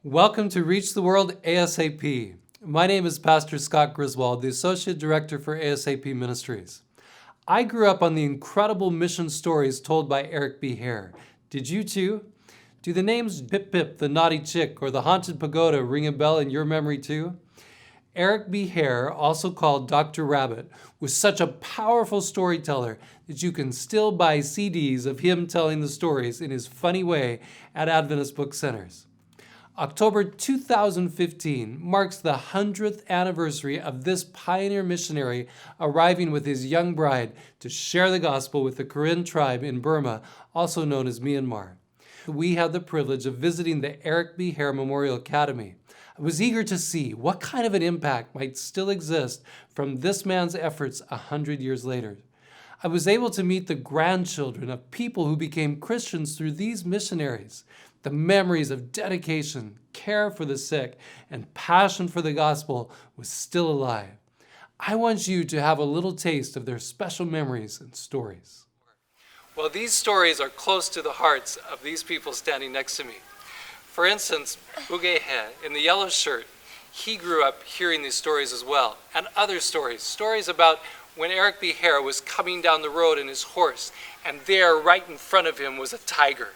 Welcome to Reach the World ASAP. My name is Pastor Scott Griswold, the Associate Director for ASAP Ministries. I grew up on the incredible mission stories told by Eric B. Hare. Did you too? Do the names Pip Pip, the Naughty Chick, or the Haunted Pagoda ring a bell in your memory too? Eric B. Hare, also called Dr. Rabbit, was such a powerful storyteller that you can still buy CDs of him telling the stories in his funny way at Adventist book centers. October 2015 marks the 100th anniversary of this pioneer missionary arriving with his young bride to share the gospel with the Karen tribe in Burma, also known as Myanmar. We had the privilege of visiting the Eric B. Hare Memorial Academy. I was eager to see what kind of an impact might still exist from this man's efforts 100 years later. I was able to meet the grandchildren of people who became Christians through these missionaries. The memories of dedication, care for the sick, and passion for the gospel was still alive. I want you to have a little taste of their special memories and stories. Well, these stories are close to the hearts of these people standing next to me. For instance, Buge in the yellow shirt, he grew up hearing these stories as well, and other stories about when Eric B. Hare was coming down the road in his horse, and there, right in front of him, was a tiger.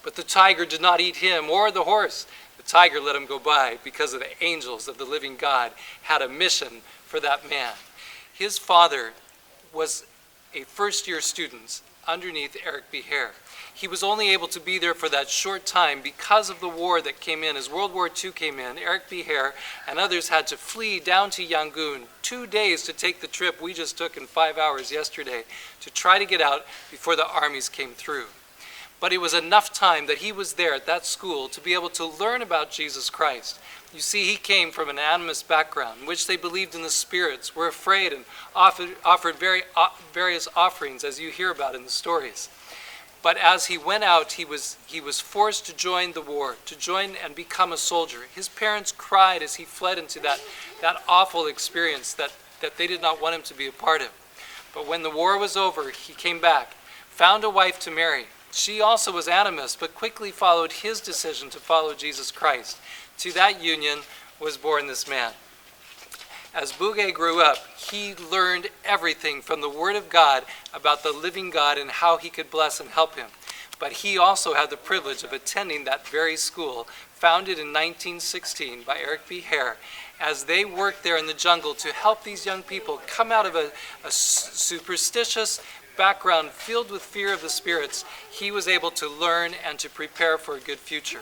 But the tiger did not eat him or the horse. The tiger let him go by because of the angels of the living God had a mission for that man. His father was a first-year student underneath Eric B. Hare. He was only able to be there for that short time because of the war that came in. As World War II came in, Eric B. Hare and others had to flee down to Yangon, 2 days to take the trip we just took in 5 hours yesterday to try to get out before the armies came through. But it was enough time that he was there at that school to be able to learn about Jesus Christ. You see, he came from an animist background in which they believed in the spirits, were afraid, and offered various offerings, as you hear about in the stories. But as he went out, he was forced to join the war, to join and become a soldier. His parents cried as he fled into that awful experience that they did not want him to be a part of. But when the war was over, he came back, found a wife to marry. She also was animist, but quickly followed his decision to follow Jesus Christ. To that union was born this man. As Buge grew up, he learned everything from the Word of God about the living God and how he could bless and help him. But he also had the privilege of attending that very school, founded in 1916 by Eric B. Hare, as they worked there in the jungle to help these young people come out of a superstitious background filled with fear of the spirits. He was able to learn and to prepare for a good future.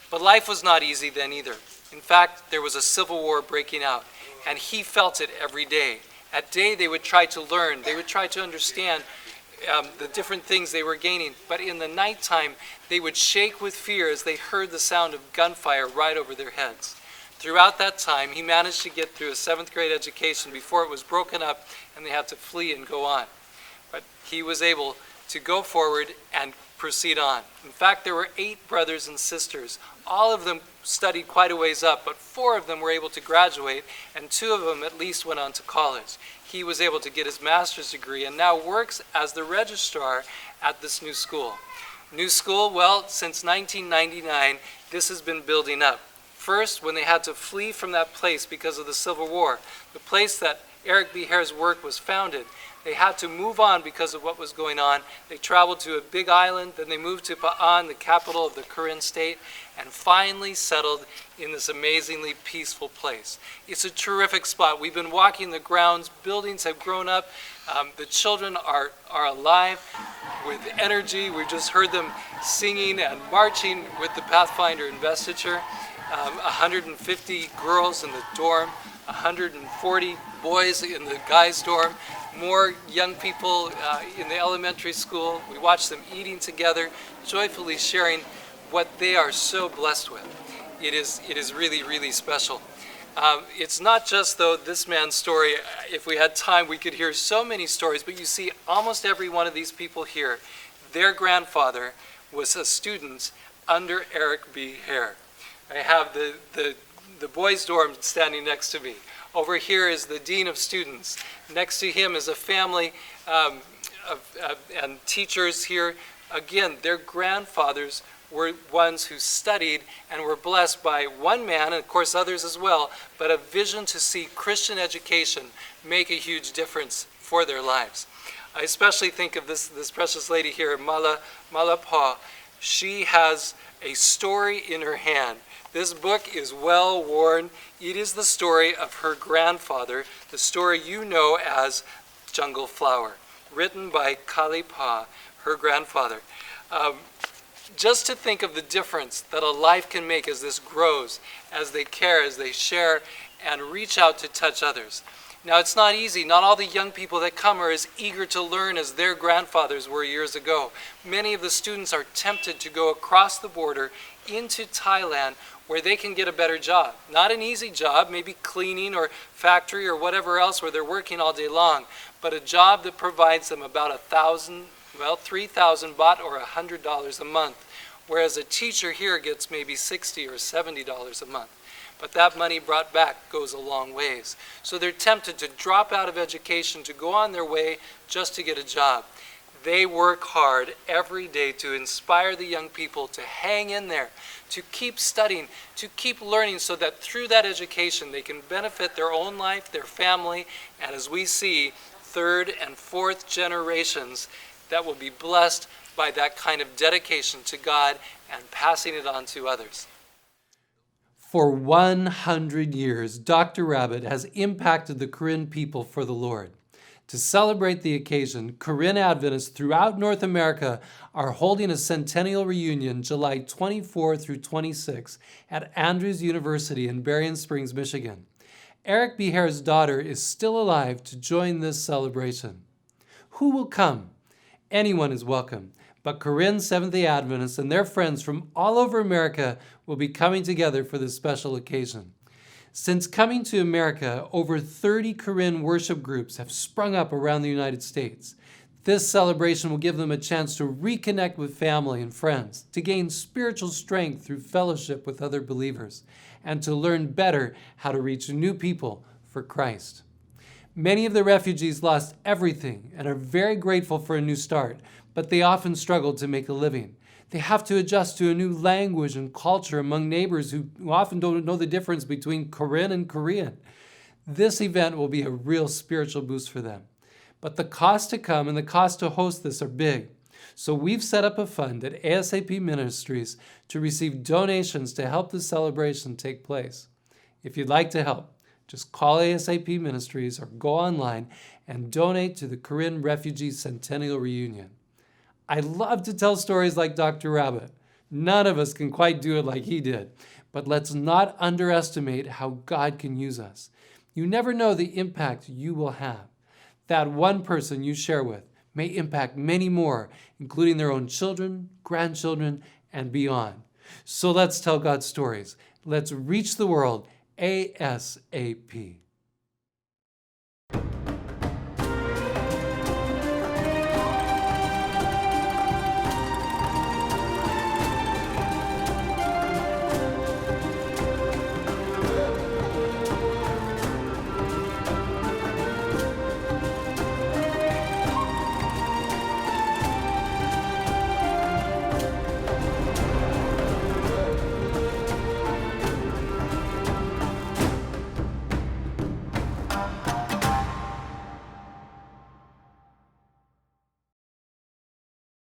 But life was not easy then either. In fact, there was a civil war breaking out, and he felt it every day. At day, they would try to learn, they would try to understand the different things they were gaining, but in the nighttime, they would shake with fear as they heard the sound of gunfire right over their heads. Throughout that time, he managed to get through a 7th grade education before it was broken up and they had to flee and go on. But he was able to go forward and proceed on. In fact, there were 8 brothers and sisters. All of them studied quite a ways up, but 4 of them were able to graduate, and 2 of them at least went on to college. He was able to get his master's degree and now works as the registrar at this new school. New school, well, since 1999, this has been building up. First, when they had to flee from that place because of the Civil War, the place that Eric B. Hare's work was founded, they had to move on because of what was going on. They traveled to a big island, then they moved to Pa'an, the capital of the Karen state, and finally settled in this amazingly peaceful place. It's a terrific spot. We've been walking the grounds. Buildings have grown up. The children are alive with energy. We've just heard them singing and marching with the Pathfinder investiture. 150 girls in the dorm, 140 boys in the guys' dorm, more young people in the elementary school. We watch them eating together, joyfully sharing what they are so blessed with. It is really, really special. It's not just, though, this man's story. If we had time, we could hear so many stories, but you see, almost every one of these people here, their grandfather was a student under Eric B. Hare. I have the boys' dorm standing next to me. Over here is the dean of students. Next to him is a family and teachers here. Again, their grandfathers were ones who studied and were blessed by one man, and of course others as well, but a vision to see Christian education make a huge difference for their lives. I especially think of this precious lady here, Malapa. She has a story in her hand. This book is well worn. It is the story of her grandfather, the story you know as Jungle Flower, written by Kalipa, her grandfather. Just to think of the difference that a life can make as this grows, as they care, as they share, and reach out to touch others. Now, it's not easy. Not all the young people that come are as eager to learn as their grandfathers were years ago. Many of the students are tempted to go across the border into Thailand where they can get a better job. Not an easy job, maybe cleaning or factory or whatever else where they're working all day long, but a job that provides them about 3,000 baht or $100 a month, whereas a teacher here gets maybe $60 or $70 a month. But that money brought back goes a long ways. So they're tempted to drop out of education, to go on their way just to get a job. They work hard every day to inspire the young people to hang in there, to keep studying, to keep learning, so that through that education they can benefit their own life, their family, and as we see, third and fourth generations that will be blessed by that kind of dedication to God and passing it on to others. For 100 years, Dr. Rabbit has impacted the Korean people for the Lord. To celebrate the occasion, Korean Adventists throughout North America are holding a centennial reunion July 24 through 26 at Andrews University in Berrien Springs, Michigan. Eric B. Hare's daughter is still alive to join this celebration. Who will come? Anyone is welcome, but Korean Seventh-day Adventists and their friends from all over America will be coming together for this special occasion. Since coming to America, over 30 Korean worship groups have sprung up around the United States. This celebration will give them a chance to reconnect with family and friends, to gain spiritual strength through fellowship with other believers, and to learn better how to reach new people for Christ. Many of the refugees lost everything and are very grateful for a new start, but they often struggle to make a living. They have to adjust to a new language and culture among neighbors who often don't know the difference between Korean and Korean. This event will be a real spiritual boost for them. But the cost to come and the cost to host this are big. So we've set up a fund at ASAP Ministries to receive donations to help the celebration take place. If you'd like to help, just call ASAP Ministries or go online and donate to the Korean Refugee Centennial Reunion. I love to tell stories like Dr. Rabbit. None of us can quite do it like he did, but let's not underestimate how God can use us. You never know the impact you will have. That one person you share with may impact many more, including their own children, grandchildren, and beyond. So let's tell God's stories. Let's reach the world ASAP.